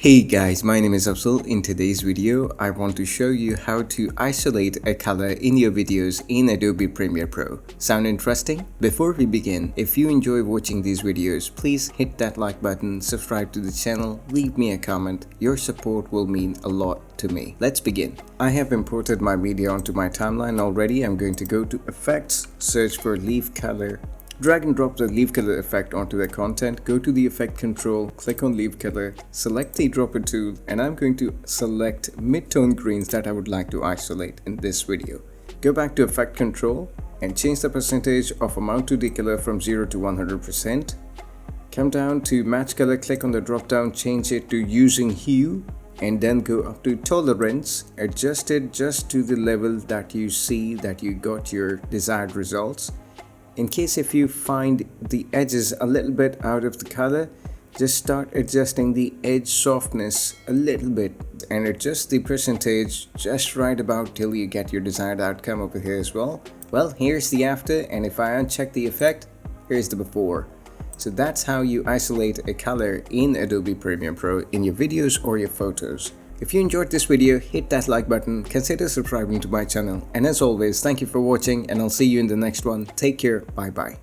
Hey guys, my name is Afzal. In today's video, I want to show you how to isolate a color in your videos in Adobe Premiere Pro. Sound interesting? Before we begin, if you enjoy watching these videos, please hit that like button, subscribe to the channel, leave me a comment. Your support will mean a lot to me. Let's begin. I have imported my media onto my timeline already. I'm going to go to Effects, search for Leaf Color. Drag and drop the leaf color effect onto the content, go to the effect control, click on leaf color, select the dropper tool, and I'm going to select mid-tone greens that I would like to isolate in this video. Go back to effect control and change the percentage of amount to decolor from 0 to 100%. Come down to match color, click on the drop down, change it to using hue, and then go up to tolerance, adjust it just to the level that you see that you got your desired results. In case if you find the edges a little bit out of the color, just start adjusting the edge softness a little bit and adjust the percentage just right about till you get your desired outcome over here as well. Well, here's the after, and if I uncheck the effect, here's the before. So that's how you isolate a color in Adobe Premiere Pro in your videos or your photos. If you enjoyed this video, hit that like button, consider subscribing to my channel, and as always, thank you for watching and I'll see you in the next one. Take care, bye bye.